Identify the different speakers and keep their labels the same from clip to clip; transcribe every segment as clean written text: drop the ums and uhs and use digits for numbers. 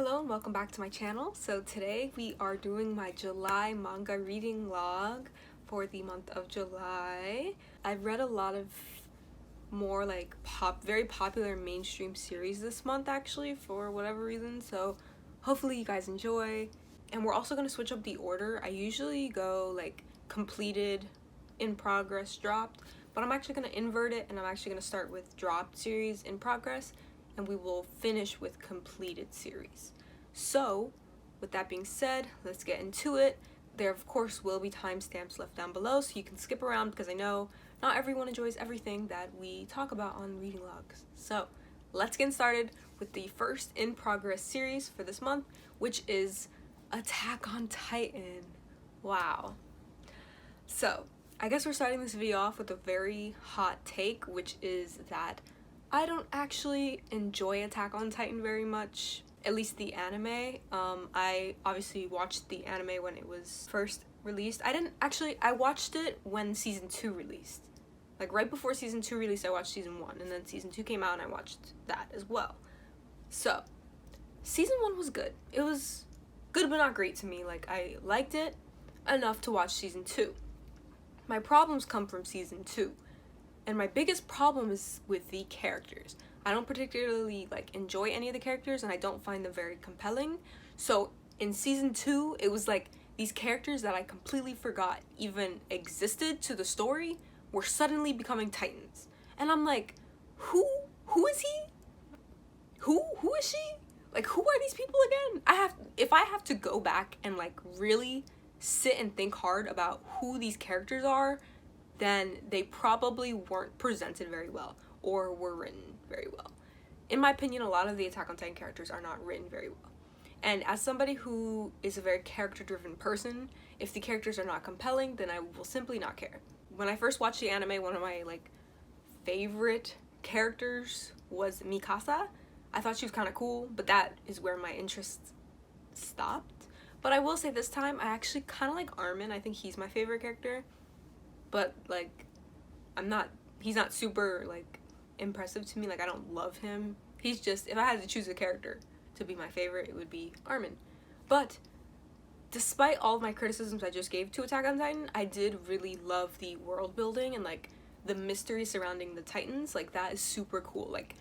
Speaker 1: Hello and welcome back to my channel. So today we are doing my July manga reading log for the month of July. I've read a lot of more like very popular mainstream series this month actually for whatever reason, so hopefully you guys enjoy. And we're also going to switch up the order. I usually go like completed, in progress, dropped, but I'm actually going to invert it and I'm actually going to start with dropped series, in progress, and we will finish with completed series. So with that being said, let's get into it. There of course will be timestamps left down below so you can skip around because I know not everyone enjoys everything that we talk about on reading logs. So let's get started with the first in progress series for this month, which is Attack on Titan. Wow. So I guess we're starting this video off with a very hot take, which is that I don't actually enjoy Attack on Titan very much, at least the anime. I obviously watched the anime when it was first released. I watched it when season 2 released. Like right before season 2 released, I watched season 1, and then season 2 came out and I watched that as well. So season 1 was good. It was good but not great to me. Like I liked it enough to watch season 2. My problems come from season 2. And my biggest problem is with the characters. I don't particularly like enjoy any of the characters and I don't find them very compelling. So in season 2, it was like these characters that I completely forgot even existed to the story were suddenly becoming Titans. And I'm like, who is he? Who is she? Like, who are these people again? If I have to go back and like really sit and think hard about who these characters are, then they probably weren't presented very well or were written very well. In my opinion, a lot of the Attack on Titan characters are not written very well. And as somebody who is a very character-driven person, if the characters are not compelling, then I will simply not care. When I first watched the anime, one of my like favorite characters was Mikasa. I thought she was kind of cool, but that is where my interest stopped. But I will say this time, I actually kind of like Armin. I think he's my favorite character. But like he's not super like impressive to me. Like I don't love him. He's just, if I had to choose a character to be my favorite, it would be Armin. But despite all of my criticisms I just gave to Attack on Titan, I did really love the world building and like the mystery surrounding the Titans. Like that is super cool. Like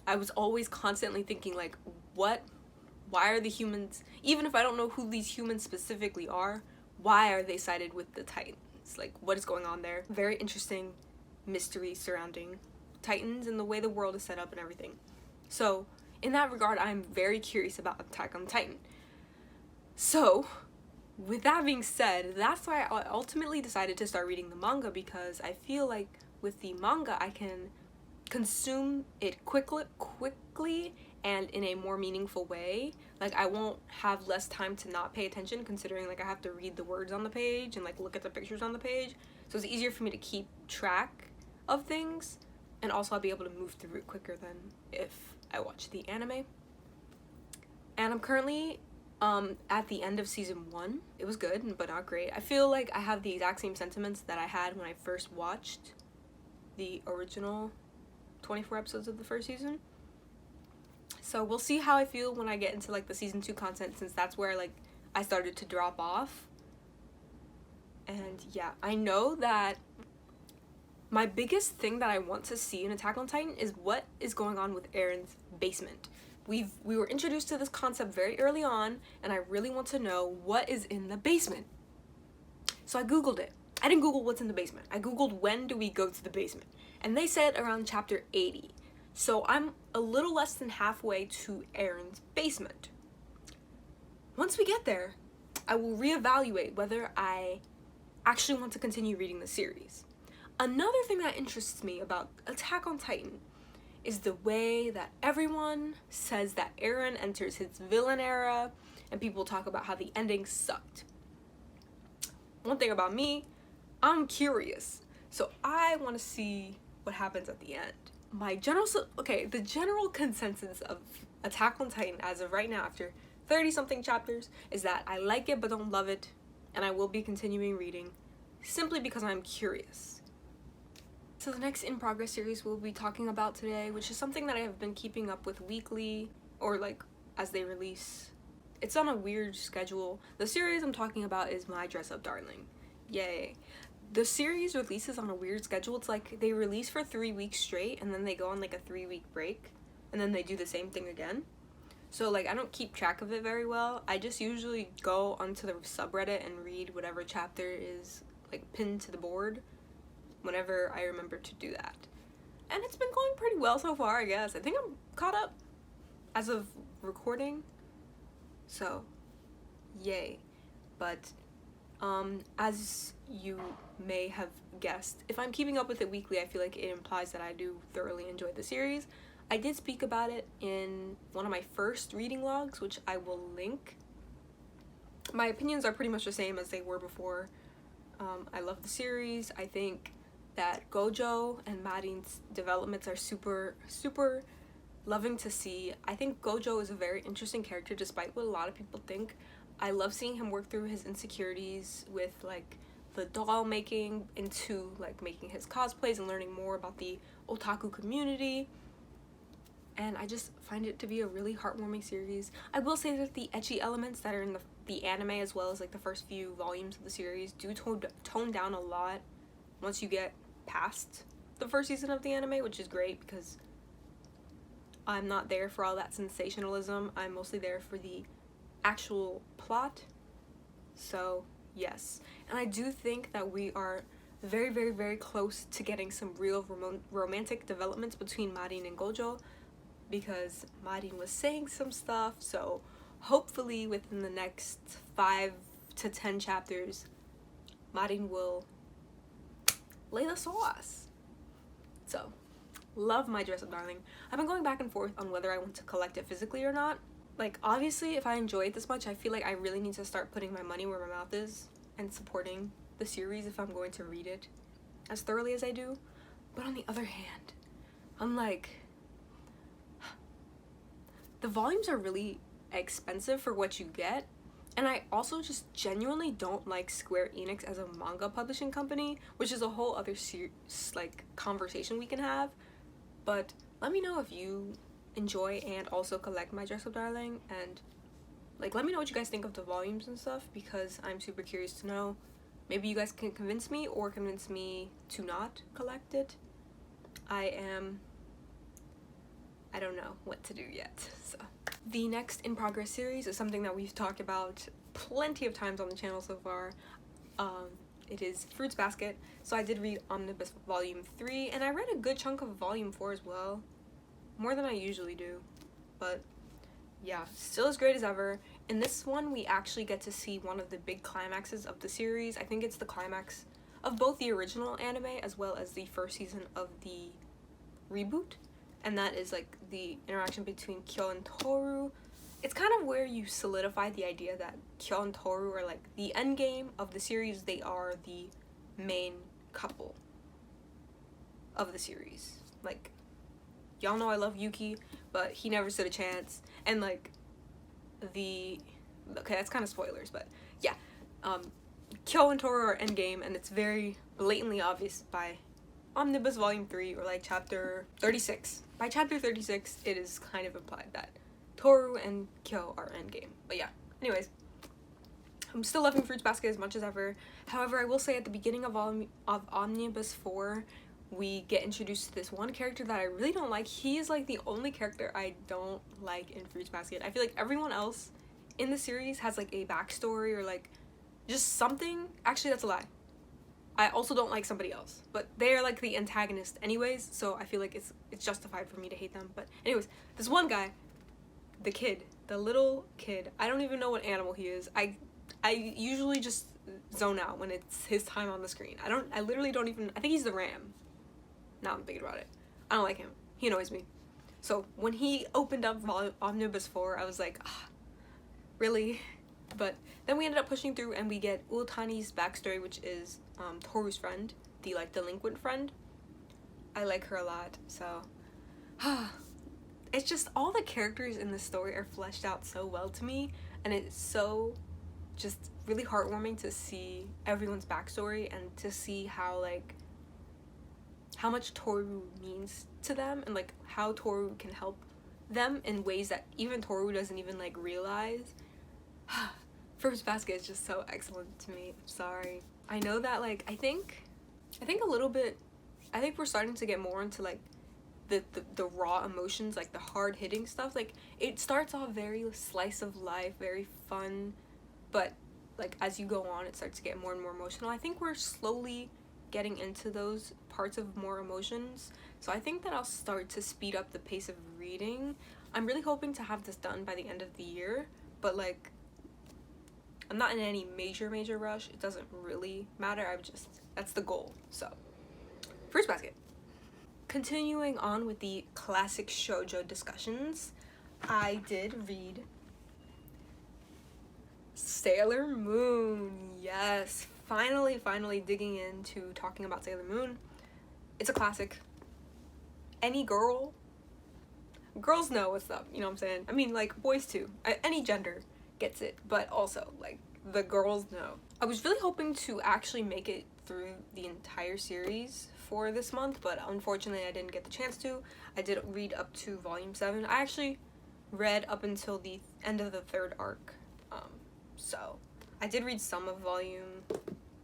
Speaker 1: I was always constantly thinking like, why are the humans, even if I don't know who these humans specifically are, why are they sided with the Titans? Like what is going on there? Very interesting mystery surrounding Titans and the way the world is set up and everything. So in that regard, I'm very curious about Attack on Titan. So with that being said, that's why I ultimately decided to start reading the manga, because I feel like with the manga I can consume it quickly and in a more meaningful way. Like I won't have less time to not pay attention, considering like I have to read the words on the page and like look at the pictures on the page. So it's easier for me to keep track of things, and also I'll be able to move through it quicker than if I watch the anime. And I'm currently at the end of season 1. It was good but not great. I feel like I have the exact same sentiments that I had when I first watched the original 24 episodes of the first season. So we'll see how I feel when I get into like the season 2 content, since that's where like I started to drop off. And yeah, I know that my biggest thing that I want to see in Attack on Titan is what is going on with Eren's basement. We were introduced to this concept very early on, and I really want to know what is in the basement. So I googled it. I didn't Google what's in the basement. I googled when do we go to the basement, and they said around chapter 80. So I'm a little less than halfway to Eren's basement. Once we get there, I will reevaluate whether I actually want to continue reading the series. Another thing that interests me about Attack on Titan is the way that everyone says that Eren enters his villain era, and people talk about how the ending sucked. One thing about me, I'm curious. So I want to see what happens at the end. The general consensus of Attack on Titan as of right now, after 30 something chapters, is that I like it but don't love it, and I will be continuing reading simply because I'm curious. So the next in progress series we'll be talking about today, which is something that I have been keeping up with weekly, or like as they release. It's on a weird schedule. The series I'm talking about is My Dress Up Darling. Yay. The series releases on a weird schedule. It's like they release for 3 weeks straight and then they go on like a 3-week break and then they do the same thing again. So like I don't keep track of it very well. I just usually go onto the subreddit and read whatever chapter is like pinned to the board whenever I remember to do that. And it's been going pretty well so far, I guess. I think I'm caught up as of recording. So, yay. But as you may have guessed, if I'm keeping up with it weekly, I feel like it implies that I do thoroughly enjoy the series. I did speak about it in one of my first reading logs, which I will link. My opinions are pretty much the same as they were before. I love the series. I think that Gojo and Marin's developments are super, super loving to see. I think Gojo is a very interesting character despite what a lot of people think. I love seeing him work through his insecurities with like the doll making into like making his cosplays and learning more about the otaku community. And I just find it to be a really heartwarming series. I will say that the ecchi elements that are in the anime as well as like the first few volumes of the series do tone down a lot once you get past the first season of the anime, which is great because I'm not there for all that sensationalism. I'm mostly there for the actual plot. So yes, and I do think that we are very, very, very close to getting some real romantic developments between Marin and Gojo, because Marin was saying some stuff. So hopefully within the next 5 to 10 chapters, Marin will lay the sauce. So love My Dress Up Darling. I've been going back and forth on whether I want to collect it physically or not. Like, obviously, if I enjoy it this much, I feel like I really need to start putting my money where my mouth is and supporting the series if I'm going to read it as thoroughly as I do. But on the other hand, I'm like, the volumes are really expensive for what you get. And I also just genuinely don't like Square Enix as a manga publishing company, which is a whole other like conversation we can have. But let me know if you enjoy and also collect My Dress Up Darling, and like let me know what you guys think of the volumes and stuff, because I'm super curious to know. Maybe you guys can convince me or convince me to not collect it. I don't know what to do yet. So the next in progress series is something that we've talked about plenty of times on the channel so far. It is Fruits Basket. So I did read Omnibus Volume 3, and I read a good chunk of Volume 4 as well. More than I usually do. But yeah, still as great as ever. In this one, we actually get to see one of the big climaxes of the series. I think it's the climax of both the original anime as well as the first season of the reboot. And that is like the interaction between Kyo and Toru. It's kind of where you solidify the idea that Kyo and Toru are like the end game of the series. They are the main couple of the series. Like, y'all know I love Yuki, but he never stood a chance. And like okay, that's kind of spoilers, but yeah, Kyo and Toru are endgame, and it's very blatantly obvious by Omnibus Volume 3 or like chapter 36. By chapter 36, it is kind of implied that Toru and Kyo are endgame. But yeah, anyways, I'm still loving Fruits Basket as much as ever. However, I will say at the beginning of Omnibus 4, we get introduced to this one character that I really don't like. He is like the only character I don't like in Fruits Basket. I feel like everyone else in the series has like a backstory or like just something. Actually, that's a lie. I also don't like somebody else, but they are like the antagonist anyways, so I feel like it's justified for me to hate them. But anyways, this one guy, the little kid, I don't even know what animal he is. I usually just zone out when it's his time on the screen. I literally don't even, I think he's the ram. Now I'm thinking about it. I don't like him. He annoys me. So when he opened up Omnibus 4, I was like, really? But then we ended up pushing through and we get Utani's backstory, which is Toru's friend, the like delinquent friend. I like her a lot, so it's just all the characters in the story are fleshed out so well to me, and it's so just really heartwarming to see everyone's backstory and to see how much Toru means to them, and like how Toru can help them in ways that even Toru doesn't even like realize. First Basket is just so excellent to me. I'm sorry. I know that like I think a little bit, I think we're starting to get more into like the raw emotions, like the hard hitting stuff. Like it starts off very slice of life, very fun, but like as you go on it starts to get more and more emotional. I think we're slowly getting into those parts of more emotions, so I think that I'll start to speed up the pace of reading. I'm really hoping to have this done by the end of the year, but like I'm not in any major rush. It doesn't really matter. That's the goal. So Fruits Basket. Continuing on with the classic shoujo discussions, I did read Sailor Moon. Yes, finally digging into talking about Sailor Moon. It's a classic. Any girls know what's up, you know what I'm saying? I mean, like, boys too. Any gender gets it, but also, like, the girls know. I was really hoping to actually make it through the entire series for this month, but unfortunately I didn't get the chance to. I did read up to volume 7. I actually read up until the end of the 3rd arc, so I did read some of volume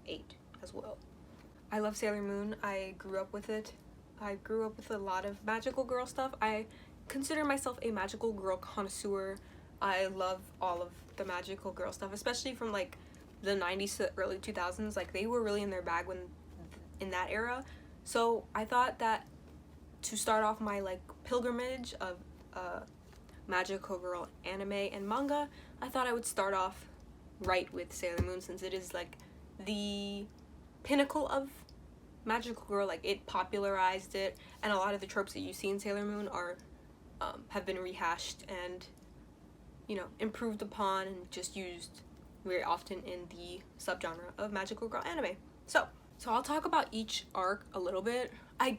Speaker 1: 8 as well. I love Sailor Moon. I grew up with it. I grew up with a lot of magical girl stuff. I consider myself a magical girl connoisseur. I love all of the magical girl stuff, especially from like the 90s to early 2000s. Like they were really in their bag in that era. So I thought that to start off my like pilgrimage of magical girl anime and manga, I thought I would start off right with Sailor Moon, since it is like the pinnacle of magical girl. Like it popularized it, and a lot of the tropes that you see in Sailor Moon are have been rehashed and, you know, improved upon and just used very often in the subgenre of magical girl anime. So I'll talk about each arc a little bit. I'm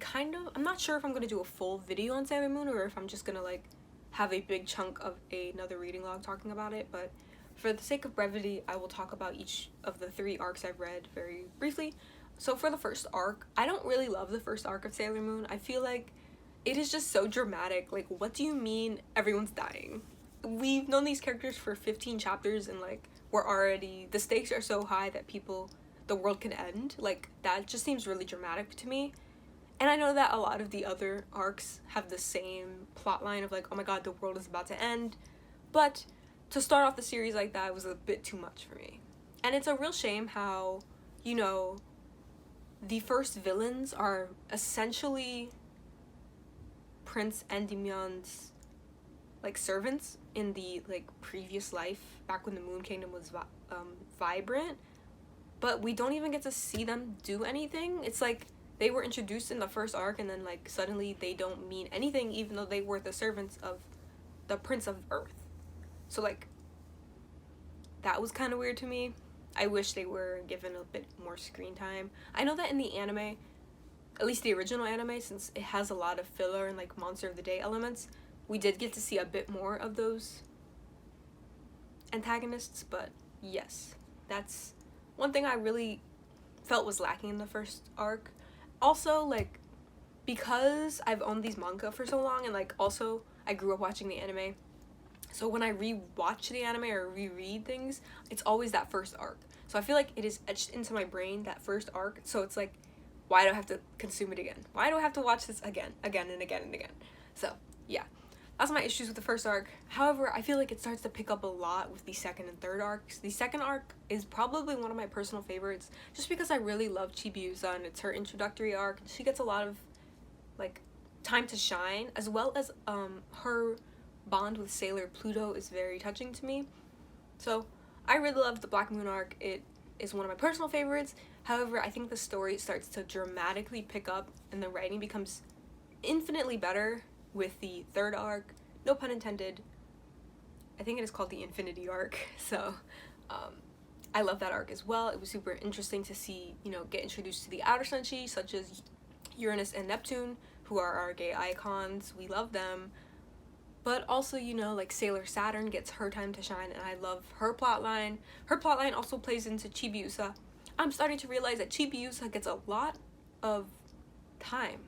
Speaker 1: not sure if I'm gonna do a full video on Sailor Moon or if I'm just gonna like have a big chunk of another reading log talking about it, but for the sake of brevity, I will talk about each of the 3 arcs I've read very briefly. So for the first arc, I don't really love the first arc of Sailor Moon. I feel like it is just so dramatic. Like, what do you mean everyone's dying? We've known these characters for 15 chapters and like the stakes are so high that the world can end. Like, that just seems really dramatic to me. And I know that a lot of the other arcs have the same plot line of like, oh my god, the world is about to end. But to start off the series like that was a bit too much for me. And it's a real shame how, you know, the first villains are essentially Prince Endymion's like servants in the like previous life, back when the Moon Kingdom was vibrant, but we don't even get to see them do anything. It's like they were introduced in the first arc and then like suddenly they don't mean anything, even though they were the servants of the Prince of Earth. So like that was kind of weird to me. I wish they were given a bit more screen time. I know that in the anime, at least the original anime, since it has a lot of filler and like Monster of the Day elements, we did get to see a bit more of those antagonists. But yes, that's one thing I really felt was lacking in the first arc. Also, like, because I've owned these manga for so long and like also I grew up watching the anime, so when I re-watch the anime or reread things, it's always that first arc. So I feel like it is etched into my brain, that first arc. So it's like, why do I have to consume it again? Why do I have to watch this again and again? So yeah, that's my issues with the first arc. However, I feel like it starts to pick up a lot with the second and third arcs. The second arc is probably one of my personal favorites, just because I really love Chibiusa and it's her introductory arc. She gets a lot of like time to shine, as well as her bond with Sailor Pluto is very touching to me. So I really love the Black Moon arc. It is one of my personal favorites. However, I think the story starts to dramatically pick up and the writing becomes infinitely better with the third arc. No pun intended. I think it is called the Infinity arc. So I love that arc as well. It was super interesting to see, you know, get introduced to the outer senshi, such as Uranus and Neptune, who are our gay icons. We love them. But also, you know, like Sailor Saturn gets her time to shine, and I love her plotline. Her plotline also plays into Chibiusa. I'm starting to realize that Chibiusa gets a lot of time.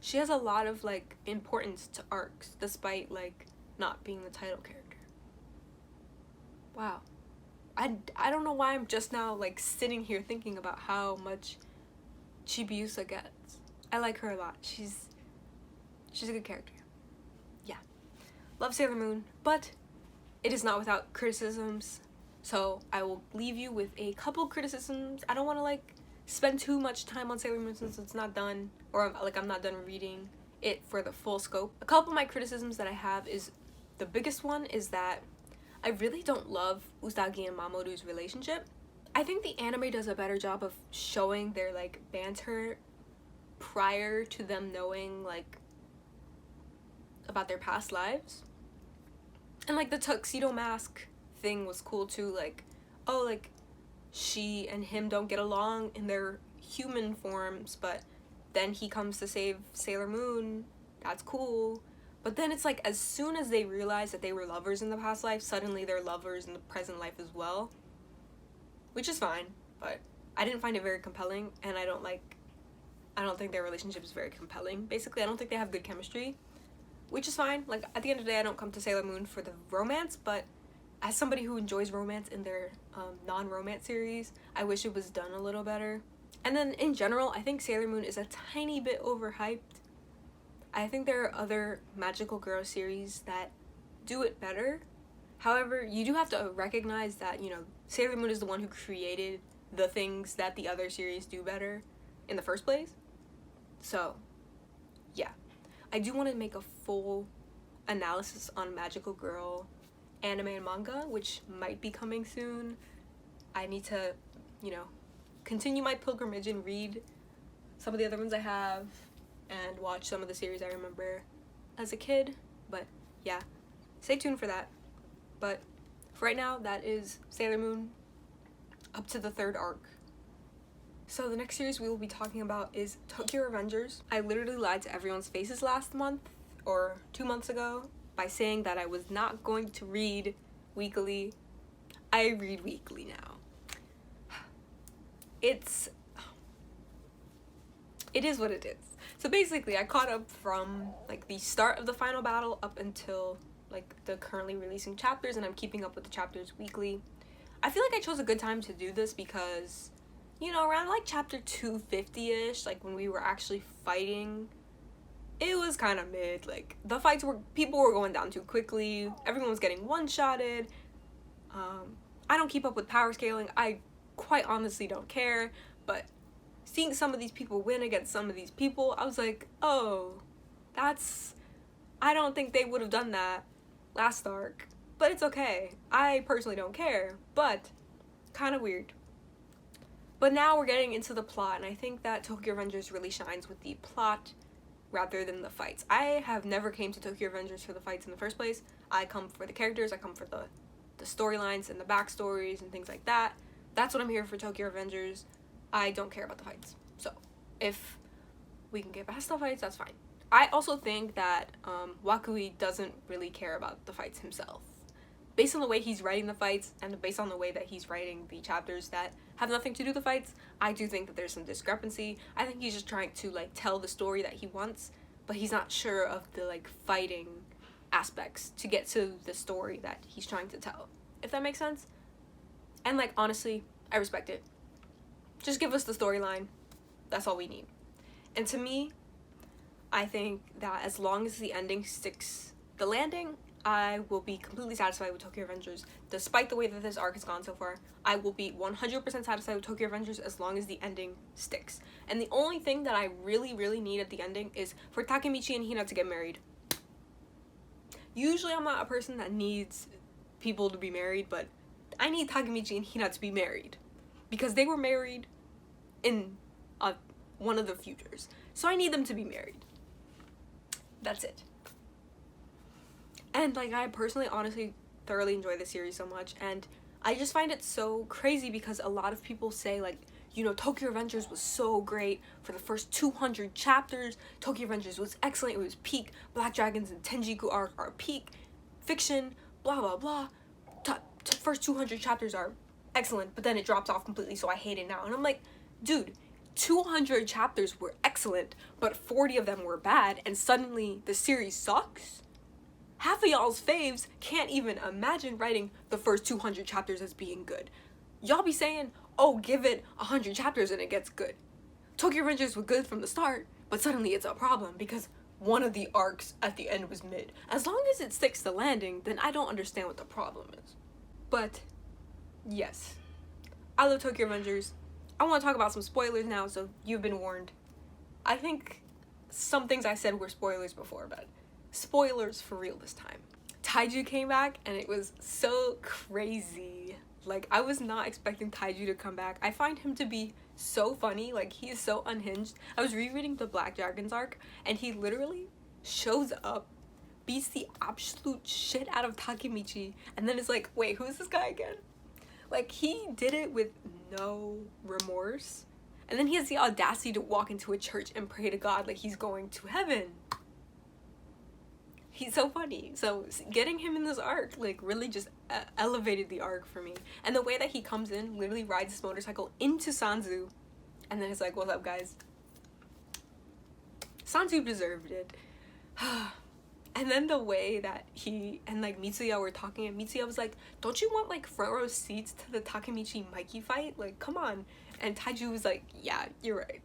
Speaker 1: she has a lot of like importance to arcs despite like not being the title character. Wow. I don't know why I'm just now like sitting here thinking about how much Chibiusa gets. I like her a lot. She's a good character. Yeah. Love Sailor Moon, but it is not without criticisms. So I will leave you with a couple criticisms. I don't want to like spend too much time on Sailor Moon since it's not done, or like I'm not done reading it for the full scope. A couple of my criticisms that I have is, the biggest one is that I really don't love Usagi and Mamoru's relationship. I think the anime does a better job of showing their like banter prior to them knowing like about their past lives. And like the tuxedo mask thing was cool too, like, oh, like she and him don't get along in their human forms, but then he comes to save Sailor Moon. That's cool. But then it's like as soon as they realize that they were lovers in the past life, suddenly they're lovers in the present life as well. Which is fine, but I didn't find it very compelling, and I don't think their relationship is very compelling. Basically, I don't think they have good chemistry, which is fine. Like, at the end of the day, I don't come to Sailor Moon for the romance, but as somebody who enjoys romance in their non-romance series, I wish it was done a little better. And then in general, I think Sailor Moon is a tiny bit overhyped. I think there are other magical girl series that do it better. However, you do have to recognize that, you know, Sailor Moon is the one who created the things that the other series do better in the first place. So, yeah. I do want to make a full analysis on magical girl anime and manga, which might be coming soon. I need to, you know, continue my pilgrimage and read some of the other ones I have and watch some of the series I remember as a kid. But yeah, stay tuned for that. But for right now, that is Sailor Moon up to the 3rd arc. So the next series we will be talking about is Tokyo Revengers. I literally lied to everyone's faces last month or 2 months ago by saying that I was not going to read weekly. I read weekly now. It is what it is. So basically, I caught up from like the start of the final battle up until like the currently releasing chapters, and I'm keeping up with the chapters weekly. I feel like I chose a good time to do this because, you know, around like chapter 250-ish, like when we were actually fighting, it was kind of mid. Like the fights people were going down too quickly. Everyone was getting one-shotted. I don't keep up with power scaling. I quite honestly don't care, but seeing some of these people win against some of these people, I was like, oh, I don't think they would have done that last arc, but it's okay. I personally don't care, but kind of weird. But now we're getting into the plot, and I think that Tokyo Revengers really shines with the plot rather than the fights. I have never came to Tokyo Revengers for the fights in the first place. I come for the characters, I come for the storylines and the backstories and things like that. That's what I'm here for Tokyo Revengers. I don't care about the fights. So, if we can get past the fights, that's fine. I also think that Wakui doesn't really care about the fights himself. Based on the way he's writing the fights, and based on the way that he's writing the chapters that have nothing to do with the fights, I do think that there's some discrepancy. I think he's just trying to, like, tell the story that he wants, but he's not sure of the, like, fighting aspects to get to the story that he's trying to tell. If that makes sense? And, like, honestly, I respect it. Just give us the storyline. That's all we need. And to me, I think that as long as the ending sticks the landing, I will be completely satisfied with Tokyo Revengers. Despite the way that this arc has gone so far, I will be 100% satisfied with Tokyo Revengers as long as the ending sticks. And the only thing that I really, really need at the ending is for Takemichi and Hina to get married. Usually I'm not a person that needs people to be married, but I need Takemichi and Hina to be married. Because they were married in one of the futures. So I need them to be married. That's it. And, like, I personally, honestly, thoroughly enjoy this series so much. And I just find it so crazy because a lot of people say, like, you know, Tokyo Revengers was so great for the first 200 chapters. Tokyo Revengers was excellent. It was peak. Black Dragons and Tenjiku are peak. Fiction, blah, blah, blah. First 200 chapters are excellent, but then it drops off completely, so I hate it now. And I'm like, dude, 200 chapters were excellent, but 40 of them were bad, and suddenly the series sucks? Half of y'all's faves can't even imagine writing the first 200 chapters as being good. Y'all be saying, oh, give it 100 chapters and it gets good. Tokyo Revengers was good from the start, but suddenly it's a problem because one of the arcs at the end was mid. As long as it sticks the landing, then I don't understand what the problem is. But, yes. I love Tokyo Revengers. I want to talk about some spoilers now, so you've been warned. I think some things I said were spoilers before, but spoilers for real this time. Taiju came back, and it was so crazy. Like, I was not expecting Taiju to come back. I find him to be so funny. Like, he is so unhinged. I was rereading the Black Dragons arc, and he literally shows up, beats the absolute shit out of Takemichi, and then is like, wait, who is this guy again? Like, he did it with no remorse. And then he has the audacity to walk into a church and pray to God like he's going to heaven. He's so funny. So getting him in this arc, like, really just elevated the arc for me. And the way that he comes in, literally rides his motorcycle into Sanzu, and then it's like, what's up, guys? Sanzu deserved it. And then the way that he and, like, Mitsuya were talking, and Mitsuya was like, don't you want, like, front row seats to the Takemichi Mikey fight? Like, come on. And Taiju was like, yeah, you're right.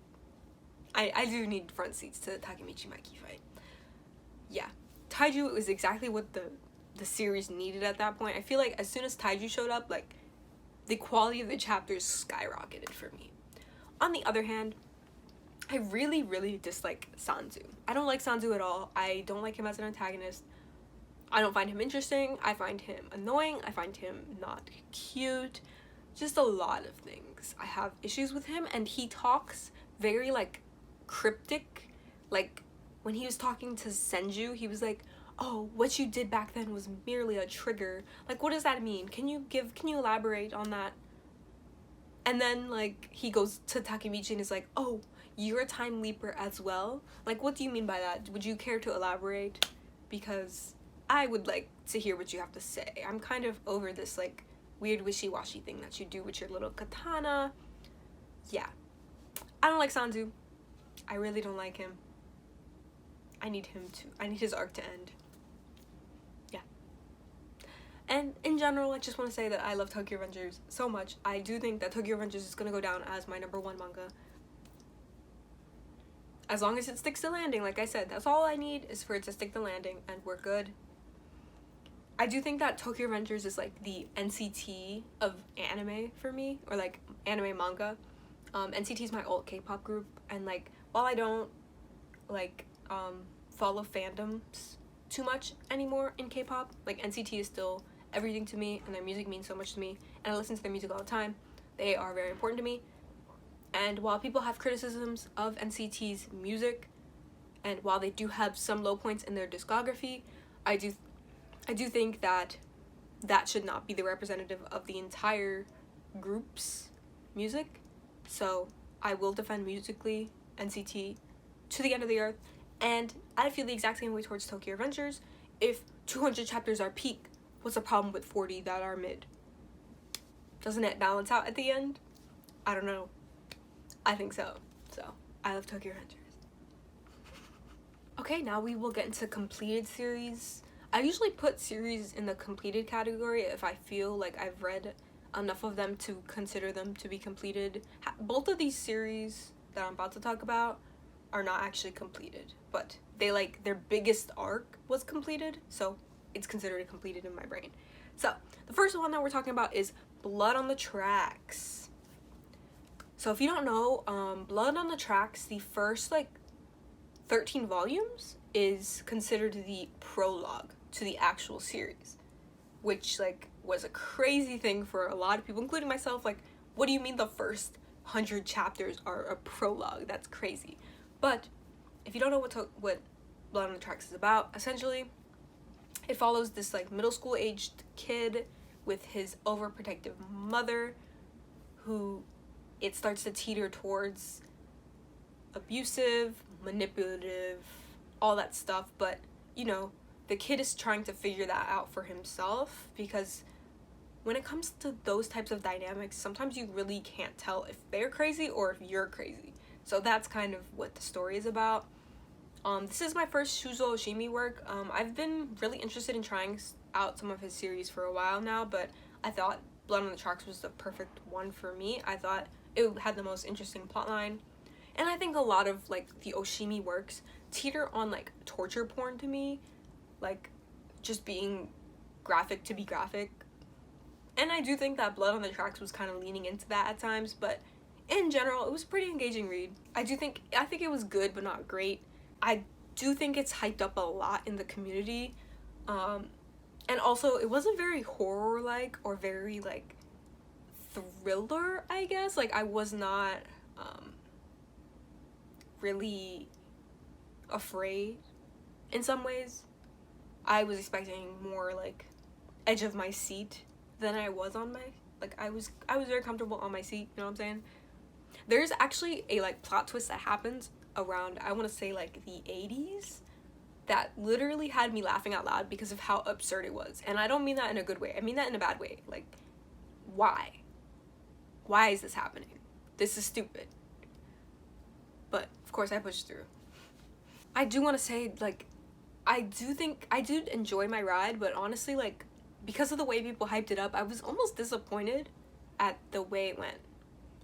Speaker 1: I do need front seats to the Takemichi Mikey fight. Yeah. Taiju was exactly what the series needed at that point. I feel like as soon as Taiju showed up, like, the quality of the chapters skyrocketed for me. On the other hand, I really, really dislike Sanzu. I don't like Sanzu at all. I don't like him as an antagonist. I don't find him interesting. I find him annoying. I find him not cute. Just a lot of things. I have issues with him, and he talks very, like, cryptic. Like, when he was talking to Senju, he was like, oh, what you did back then was merely a trigger. Like, what does that mean? Can you elaborate on that? And then, like, he goes to Takemichi and is like, oh, you're a time leaper as well? Like, what do you mean by that? Would you care to elaborate? Because I would like to hear what you have to say. I'm kind of over this, like, weird wishy-washy thing that you do with your little katana. Yeah. I don't like Sanzu. I really don't like him. I need his arc to end. Yeah. And in general, I just want to say that I love Tokyo Revengers so much. I do think that Tokyo Revengers is going to go down as my #1 manga. As long as it sticks to landing, like I said, that's all I need is for it to stick the landing, and we're good. I do think that Tokyo Revengers is, like, the NCT of anime for me, or, like, anime manga. NCT is my old K-pop group, and, like, while I don't, like, follow fandoms too much anymore in K-pop, like, NCT is still everything to me, and their music means so much to me, and I listen to their music all the time. They are very important to me. And while people have criticisms of NCT's music, and while they do have some low points in their discography, I do think that that should not be the representative of the entire group's music. So I will defend musically NCT to the end of the earth, and I feel the exact same way towards Tokyo Revengers. If 200 chapters are peak, what's the problem with 40 that are mid? Doesn't it balance out at the end? I don't know. I think so. So, I love Tokyo Revengers. Okay, now we will get into completed series. I usually put series in the completed category if I feel like I've read enough of them to consider them to be completed. Both of these series that I'm about to talk about are not actually completed, but they, like, their biggest arc was completed, so it's considered completed in my brain. So, the first one that we're talking about is Blood on the Tracks. So if you don't know, Blood on the Tracks, the first, like, 13 volumes is considered the prologue to the actual series, which, like, was a crazy thing for a lot of people, including myself. Like, what do you mean the first 100 chapters are a prologue? That's crazy. But if you don't know what Blood on the Tracks is about, essentially, it follows this, like, middle school aged kid with his overprotective mother, who it starts to teeter towards abusive, manipulative, all that stuff. But, you know, the kid is trying to figure that out for himself, because when it comes to those types of dynamics, sometimes you really can't tell if they're crazy or if you're crazy. So that's kind of what the story is about. This is my first Shuzo Oshimi work. I've been really interested in trying out some of his series for a while now, but I thought Blood on the Tracks was the perfect one for me. I thought it had the most interesting plotline, and I think a lot of like the Oshimi works teeter on like torture porn to me, like just being graphic to be graphic. And I do think that Blood on the Tracks was kind of leaning into that at times, but in general, it was a pretty engaging read. I think it was good, but not great. I do think it's hyped up a lot in the community. And also, it wasn't very horror-like or very, like, thriller, I guess. Like, I was not really afraid in some ways. I was expecting more, like, edge of my seat than I was on my, like, I was very comfortable on my seat, you know what I'm saying? There's actually a, like, plot twist that happens around, I want to say, like, the 80s that literally had me laughing out loud because of how absurd it was. And I don't mean that in a good way. I mean that in a bad way. Like, why? Why is this happening? This is stupid. But, of course, I pushed through. I do want to say, like, I do enjoy my ride, but honestly, like, because of the way people hyped it up, I was almost disappointed at the way it went.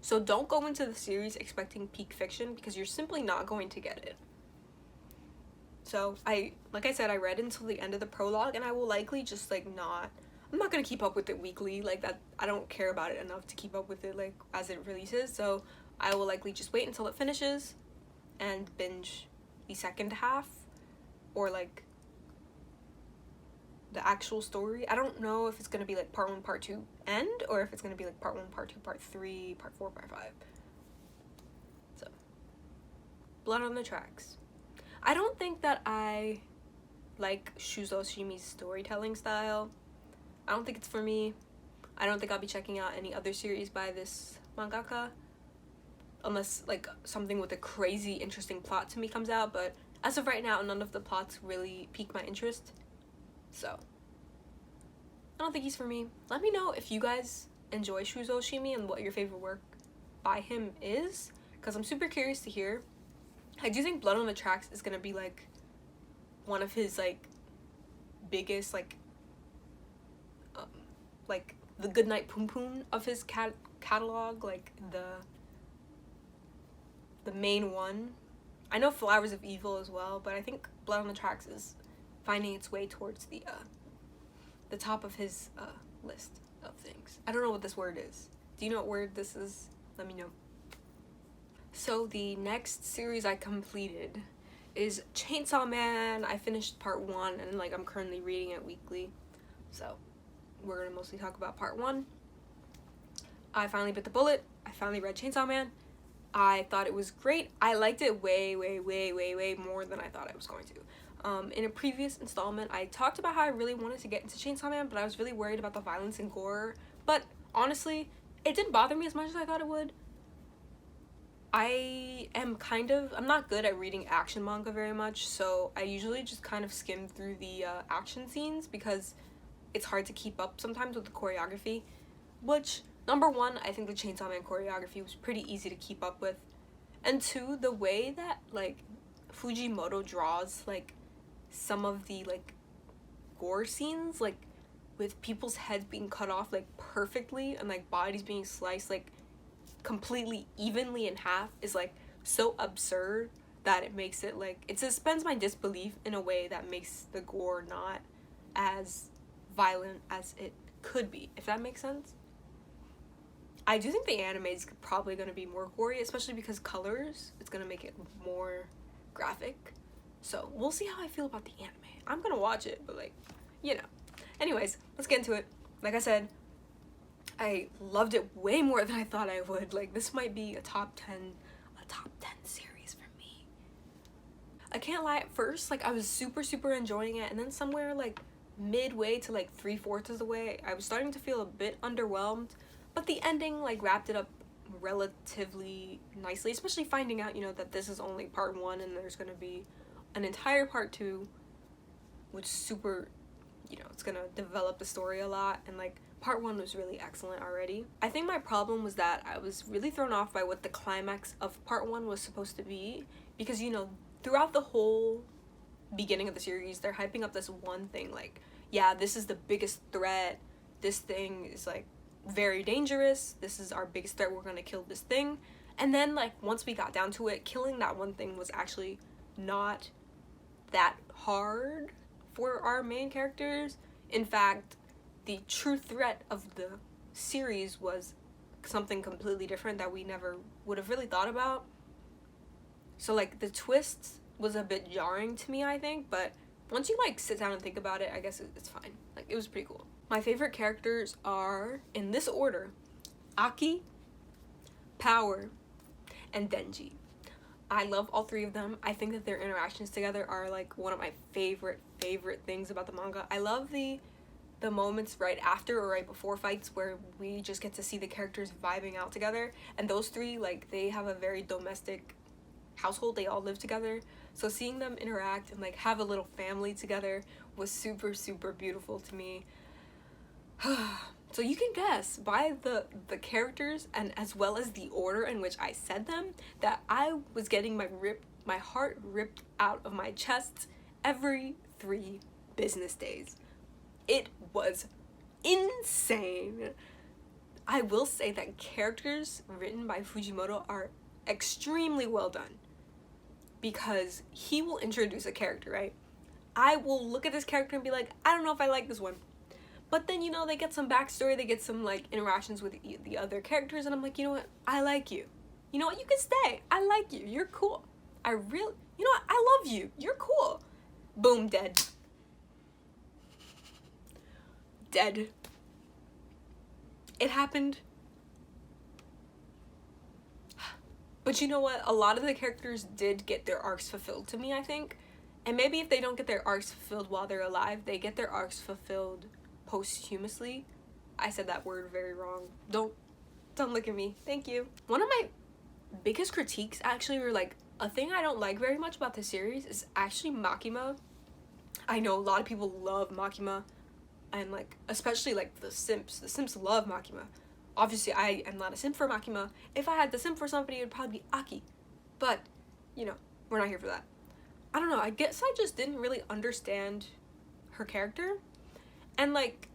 Speaker 1: So don't go into the series expecting peak fiction because you're simply not going to get it. So like I said, I read until the end of the prologue, and I will likely just like I'm not gonna keep up with it weekly like that. I don't care about it enough to keep up with it like as it releases. So I will likely just wait until it finishes and binge the second half or like the actual story. I don't know if it's gonna be like part 1, part 2 end, or if it's gonna be like part 1, part 2, part 3, part 4, part 5. So Blood on the Tracks. I don't think that I like Shuzo Oshimi's storytelling style. I don't think it's for me. I don't think I'll be checking out any other series by this mangaka unless like something with a crazy interesting plot to me comes out, but as of right now, none of the plots really pique my interest. So I don't think he's for me. Let me know if you guys enjoy Shuzo Oshimi and what your favorite work by him is, because I'm super curious to hear. I do think Blood on the Tracks is gonna be like one of his like biggest like the Goodnight Poon Poon of his catalog, like the main one. I know Flowers of Evil as well, but I think Blood on the Tracks is finding its way towards the top of his list of things. I don't know what this word is. Do you know what word this is? Let me know. So the next series I completed is Chainsaw Man. I finished part 1 and like I'm currently reading it weekly. So we're gonna mostly talk about part 1. I finally bit the bullet. I finally read Chainsaw Man. I thought it was great. I liked it way more than I thought I was going to. In a previous installment, I talked about how I really wanted to get into Chainsaw Man, but I was really worried about the violence and gore. But honestly, it didn't bother me as much as I thought it would. I'm not good at reading action manga very much, so I usually just kind of skim through the action scenes because it's hard to keep up sometimes with the choreography, which, number one, I think the Chainsaw Man choreography was pretty easy to keep up with, and two, the way that, like, Fujimoto draws, like, some of the, like, gore scenes, like, with people's heads being cut off, like, perfectly, and, like, bodies being sliced, like, completely evenly in half is like so absurd that it makes it like it suspends my disbelief in a way that makes the gore not as violent as it could be, if that makes sense. I do think the anime is probably going to be more gory, especially because colors, it's going to make it more graphic. So we'll see how I feel about the anime. I'm going to watch it, but like, you know. Anyways, let's get into it. Like I said, I loved it way more than I thought I would. Like, this might be a top 10 series for me. I can't lie, at first, like, I was super enjoying it, and then somewhere, like, midway to, like, 3/4 of the way, I was starting to feel a bit underwhelmed, but the ending, like, wrapped it up relatively nicely, especially finding out, you know, that this is only part 1 and there's gonna be an entire part 2, which super, you know, it's gonna develop the story a lot, and, like, part 1 was really excellent already. I think my problem was that I was really thrown off by what the climax of part 1 was supposed to be, because, you know, throughout the whole beginning of the series, they're hyping up this one thing, like, yeah, this is the biggest threat, this thing is, like, very dangerous, this is our biggest threat, we're gonna kill this thing. And then, like, once we got down to it, killing that one thing was actually not that hard for our main characters. In fact, the true threat of the series was something completely different that we never would have really thought about. So, like, the twist was a bit jarring to me, I think, but once you, like, sit down and think about it, I guess it's fine. Like, it was pretty cool. My favorite characters are, in this order, Aki, Power, and Denji. I love all 3 of them. I think that their interactions together are, like, one of my favorite things about the manga. I love the moments right after or right before fights where we just get to see the characters vibing out together. And those 3, like, they have a very domestic household. They all live together. So seeing them interact and, like, have a little family together was super beautiful to me. So you can guess by the characters and as well as the order in which I said them that I was getting my heart ripped out of my chest every 3 business days. It was insane. I will say that characters written by Fujimoto are extremely well done, because he will introduce a character, right? I will look at this character and be like, I don't know if I like this one. But then, you know, they get some backstory, they get some, like, interactions with the other characters, and I'm like, you know what? I like you. You know what? You can stay. I like you. You're cool. You know what? I love you. You're cool. Boom, dead. Dead. It happened. But you know what? A lot of the characters did get their arcs fulfilled to me, I think. And maybe if they don't get their arcs fulfilled while they're alive, they get their arcs fulfilled posthumously. I said that word very wrong. Don't look at me. Thank you. One of my biggest critiques, actually, or, like, a thing I don't like very much about the series is actually Makima. I know a lot of people love Makima, and, like, especially, like, the simps. The simps love Makima. Obviously, I am not a simp for Makima. If I had to simp for somebody, it would probably be Aki. But, you know, we're not here for that. I don't know, I guess I just didn't really understand her character. And, like,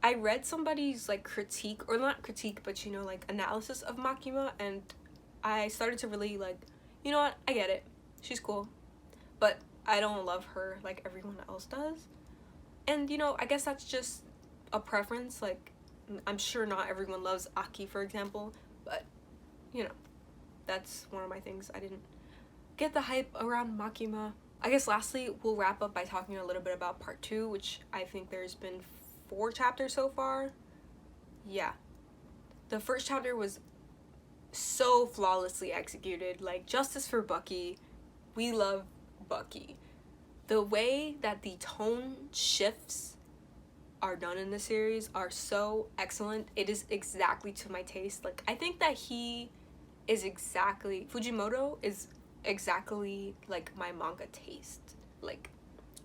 Speaker 1: I read somebody's, like, critique, or not critique, but, you know, like, analysis of Makima, and I started to really, like, you know what, I get it. She's cool. But I don't love her like everyone else does. And, you know, I guess that's just a preference. Like, I'm sure not everyone loves Aki, for example, but, you know, that's one of my things. I didn't get the hype around Makima. I guess lastly, we'll wrap up by talking a little bit about part 2, which I think there's been 4 chapters so far. Yeah. The first chapter was so flawlessly executed. Like, justice for Bucky. We love Bucky. The way that the tone shifts are done in the series are so excellent. It is exactly to my taste. Like, I think that Fujimoto is exactly like my manga taste. Like,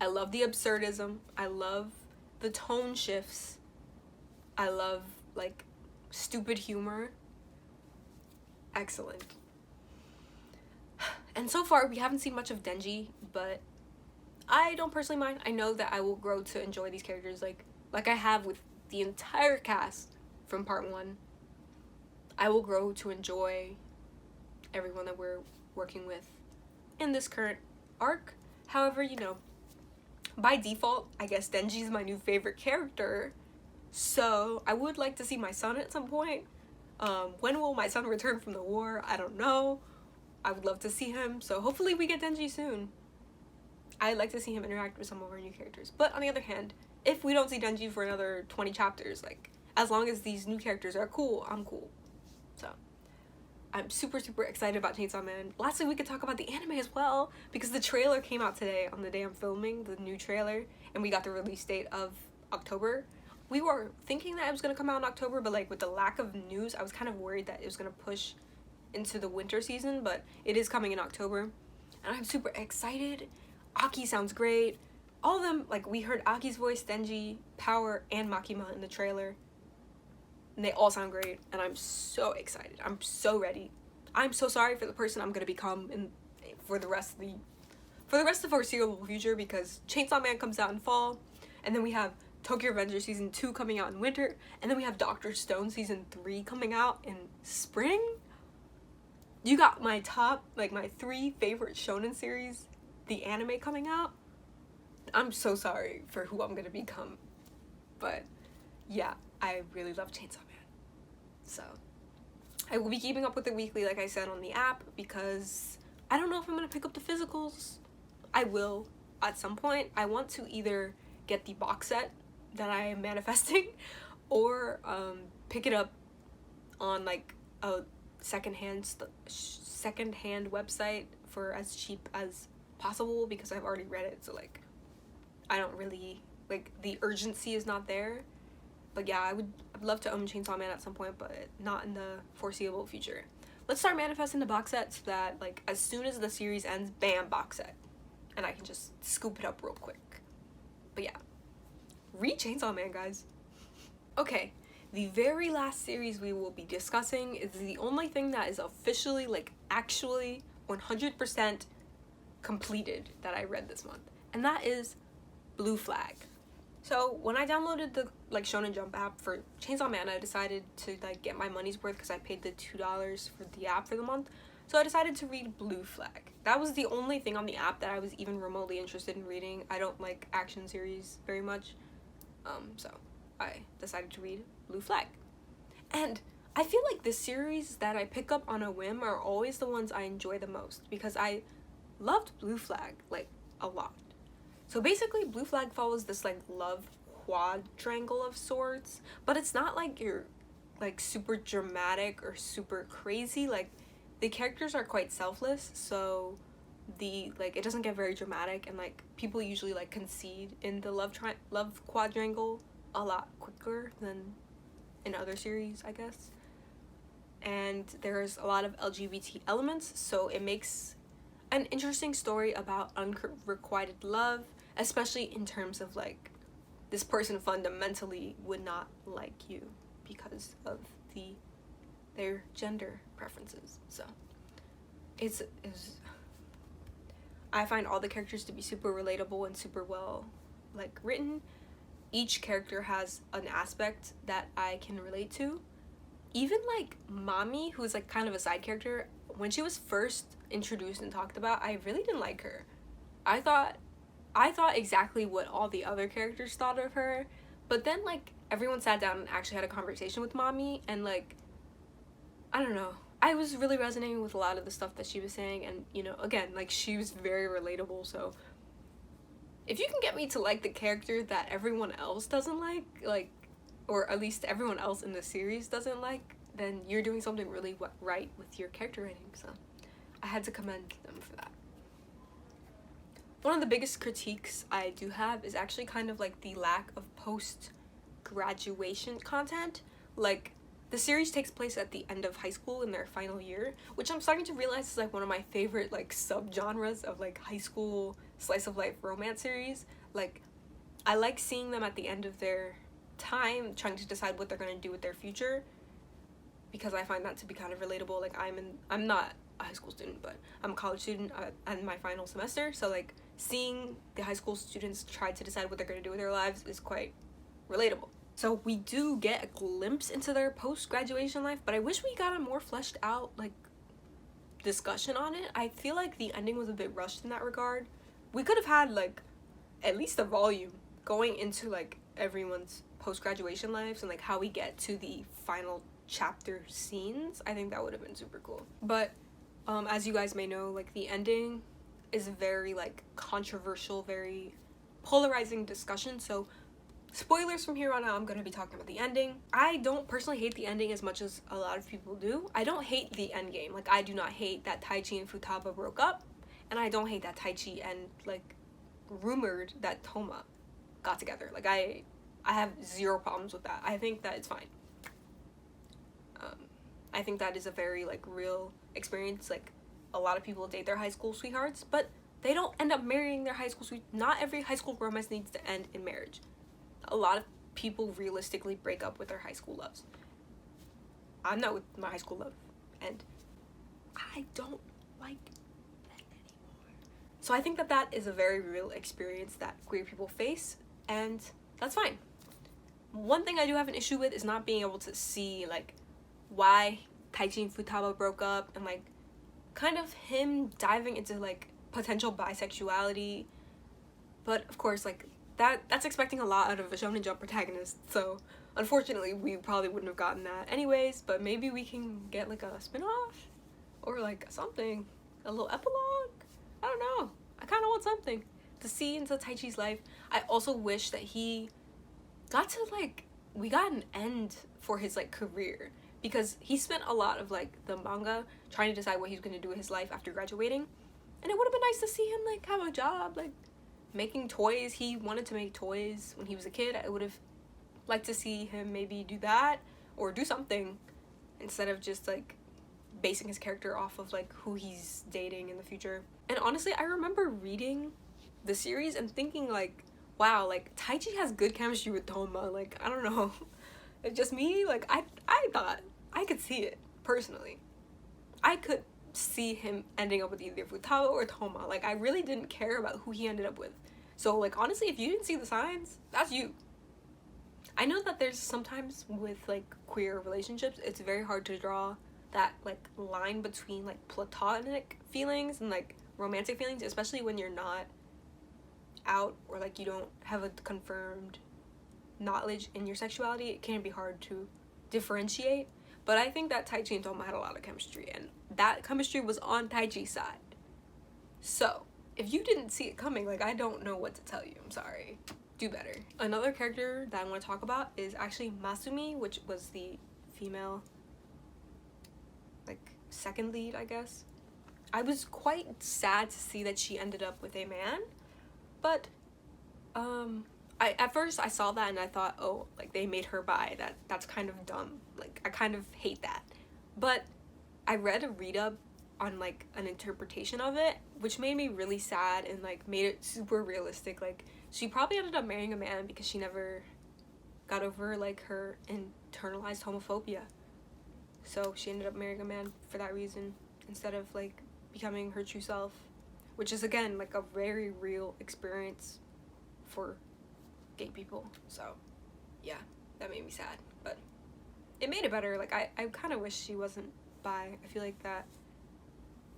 Speaker 1: I love the absurdism. I love the tone shifts. I love, like, stupid humor. Excellent. And so far, we haven't seen much of Denji, but I don't personally mind. I know that I will grow to enjoy these characters like I have with the entire cast from part 1. I will grow to enjoy everyone that we're working with in this current arc. However, you know, by default, I guess Denji is my new favorite character. So I would like to see my son at some point. When will my son return from the war? I don't know. I would love to see him. So hopefully we get Denji soon. I'd like to see him interact with some of our new characters. But on the other hand, if we don't see Denji for another 20 chapters, like, as long as these new characters are cool, I'm cool. So I'm super excited about Chainsaw Man. Lastly, we could talk about the anime as well, because the trailer came out today on the day I'm filming, the new trailer, and we got the release date of October. We were thinking that it was going to come out in October, but, like, with the lack of news, I was kind of worried that it was going to push into the winter season, but it is coming in October, and I'm super excited. Aki sounds great. all of them, like, we heard Aki's voice, Denji, Power, and Makima in the trailer. And they all sound great, and I'm so excited. I'm so ready. I'm so sorry for the person I'm gonna become for the rest of the foreseeable future, because Chainsaw Man comes out in fall, and then we have Tokyo Revenger season 2 coming out in winter, and then we have Dr. Stone season 3 coming out in spring. You got my top, like, my 3 favorite shonen series, the anime, coming out. I'm so sorry for who I'm gonna become, but yeah, I really love Chainsaw Man. So I will be keeping up with it weekly, like I said, on the app, because I don't know if I'm gonna pick up the physicals. I will at some point. I want to either get the box set that I am manifesting, or pick it up on like a secondhand website for as cheap as possible, because I've already read it, so like I don't really, like, the urgency is not there. But yeah, I'd love to own Chainsaw Man at some point, but not in the foreseeable future. Let's start manifesting the box set so that, like, as soon as the series ends, bam, box set, and I can just scoop it up real quick. But yeah, read Chainsaw Man, guys. Okay, the very last series we will be discussing is the only thing that is officially, like, actually 100% completed that I read this month, and that is Blue Flag. So when I downloaded the, like, Shonen Jump app for Chainsaw Man, I decided to, like, get my money's worth, because I paid the $2 for the app for the month. So I decided to read Blue Flag. That was the only thing on the app that I was even remotely interested in reading. I don't like action series very much, so I decided to read Blue Flag. And I feel like the series that I pick up on a whim are always the ones I enjoy the most, because I loved Blue Flag, like, a lot. So basically, Blue Flag follows this, like, love quadrangle of sorts, but it's not like you're, like, super dramatic or super crazy. Like, the characters are quite selfless, so it doesn't get very dramatic, and, like, people usually, like, concede in the love quadrangle a lot quicker than in other series, I guess. And there's a lot of LGBT elements, so it makes an interesting story about unrequited love, especially in terms of, like, this person fundamentally would not like you because of their gender preferences. So it's I find all the characters to be super relatable and super well, like, written. Each character has an aspect that I can relate to. Even, like, Mami, who's, like, kind of a side character, when she was first introduced and talked about, I really didn't like her. I thought exactly what all the other characters thought of her, but then, like, everyone sat down and actually had a conversation with Mami, and, like, I don't know, I was really resonating with a lot of the stuff that she was saying, and, you know, again, like, she was very relatable. So if you can get me to like the character that everyone else doesn't like, or at least everyone else in the series doesn't like, then you're doing something really right with your character writing. So I had to commend them for that. One of the biggest critiques I do have is actually kind of, like, the lack of post-graduation content. Like, the series takes place at the end of high school in their final year, which I'm starting to realize is, like, one of my favorite, like, subgenres of, like, high school slice of life romance series. Like, I like seeing them at the end of their time trying to decide what they're going to do with their future, because I find that to be kind of relatable. Like, I'm not a high school student, but I'm a college student in my final semester, so, like, seeing the high school students try to decide what they're going to do with their lives is quite relatable. So we do get a glimpse into their post-graduation life, but I wish we got a more fleshed out, like, discussion on it. I feel like the ending was a bit rushed in that regard. We could have had, like, at least a volume going into, like, everyone's post-graduation lives and, like, how we get to the final chapter scenes. I think that would have been super cool. But as you guys may know, like, the ending is a very, like, controversial, very polarizing discussion, so spoilers from here on out. I'm going to be talking about the ending. I don't personally hate the ending as much as a lot of people do. I don't hate the end game. Like, I do not hate that Taichi and Futaba broke up, and I don't hate that Taichi and, like, rumored that Toma got together. Like, I have zero problems with that. I think that it's fine. I think that is a very, like, real experience. Like, a lot of people date their high school sweethearts, but they don't end up marrying their high school sweet. Not every high school romance needs to end in marriage. A lot of people realistically break up with their high school loves. I'm not with my high school love, and I don't like that anymore. So I think that that is a very real experience that queer people face, and that's fine. One thing I do have an issue with is not being able to see like why Taichi and Futaba broke up, and like kind of him diving into like potential bisexuality. But of course, like that's expecting a lot out of a Shonen Jump protagonist, so unfortunately we probably wouldn't have gotten that anyways. But maybe we can get like a spin-off or like something, a little epilogue. I don't know, I kind of want something to see into Taichi's life. I also wish that he got to like, we got an end for his like career, because he spent a lot of like the manga trying to decide what he's going to do with his life after graduating, and it would have been nice to see him like have a job, like making toys. He wanted to make toys when he was a kid. I would have liked to see him maybe do that or do something instead of just like basing his character off of like who he's dating in the future. And honestly, I remember reading the series and thinking like, wow, like Taichi has good chemistry with Toma. Like, I don't know, it's just me. Like I thought I could see it personally. I could see him ending up with either Futaba or Toma. Like, I really didn't care about who he ended up with. So like honestly, if you didn't see the signs, that's you. I know that there's sometimes with like queer relationships, it's very hard to draw that like line between like platonic feelings and like romantic feelings, especially when you're not out or like you don't have a confirmed knowledge in your sexuality. It can be hard to differentiate, but I think that Taichi and Toma had a lot of chemistry, and that chemistry was on Taichi's side. So if you didn't see it coming, like, I don't know what to tell you. I'm sorry. Do better. Another character that I want to talk about is actually Masumi, which was the female like second lead, I guess. I was quite sad to see that she ended up with a man, but at first I saw that and I thought, oh, like they made her bi. That's kind of dumb. Like, I kind of hate that. But I read a read-up on like an interpretation of it, which made me really sad and like made it super realistic. Like, she probably ended up marrying a man because she never got over like her internalized homophobia. So she ended up marrying a man for that reason instead of like becoming her true self, which is again like a very real experience for gay people. So yeah, that made me sad, but it made it better. Like, I kind of wish she wasn't bi. I feel like that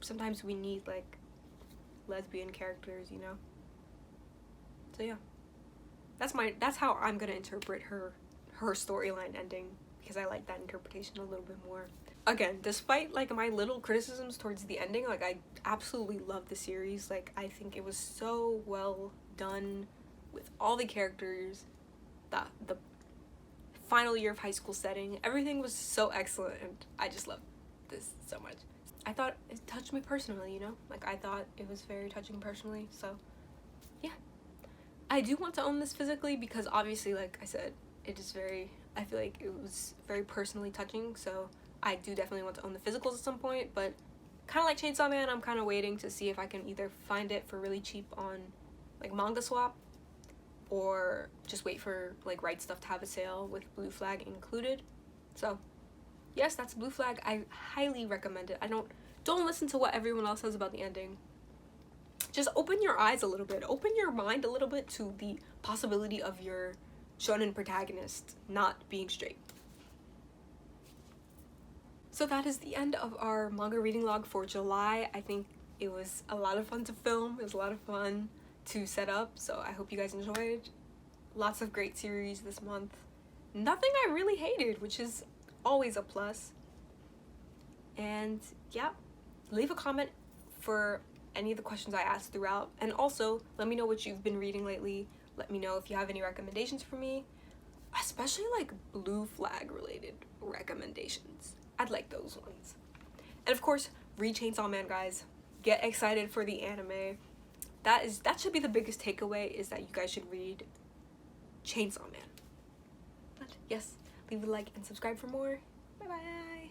Speaker 1: sometimes we need like lesbian characters, you know? So yeah, that's how I'm gonna interpret her storyline ending, because I like that interpretation a little bit more. Again, despite like my little criticisms towards the ending, like I absolutely love the series. Like, I think it was so well done with all the characters, the final year of high school setting, everything was so excellent, and I just love this so much. I thought it touched me personally, you know? Like, I thought it was very touching personally, so yeah. I do want to own this physically because obviously, like I said, it is very, I feel like it was very personally touching, so I do definitely want to own the physicals at some point. But kind of like Chainsaw Man, I'm kind of waiting to see if I can either find it for really cheap on like Manga Swap, or just wait for like Right Stuff to have a sale with Blue Flag included. So yes, that's Blue Flag. I highly recommend it. Don't listen to what everyone else says about the ending. Just open your eyes a little bit, open your mind a little bit to the possibility of your shonen protagonist not being straight. So that is the end of our manga reading log for July. I think it was a lot of fun to film. It was a lot of fun to set up, so I hope you guys enjoyed. Lots of great series this month. Nothing I really hated, which is always a plus. And yeah, leave a comment for any of the questions I asked throughout, and also let me know what you've been reading lately. Let me know if you have any recommendations for me, especially like Blue Flag related recommendations. I'd like those ones. And of course, read Chainsaw Man, guys. Get excited for the anime. That should be the biggest takeaway, is that you guys should read Chainsaw Man. But yes, leave a like and subscribe for more. Bye bye.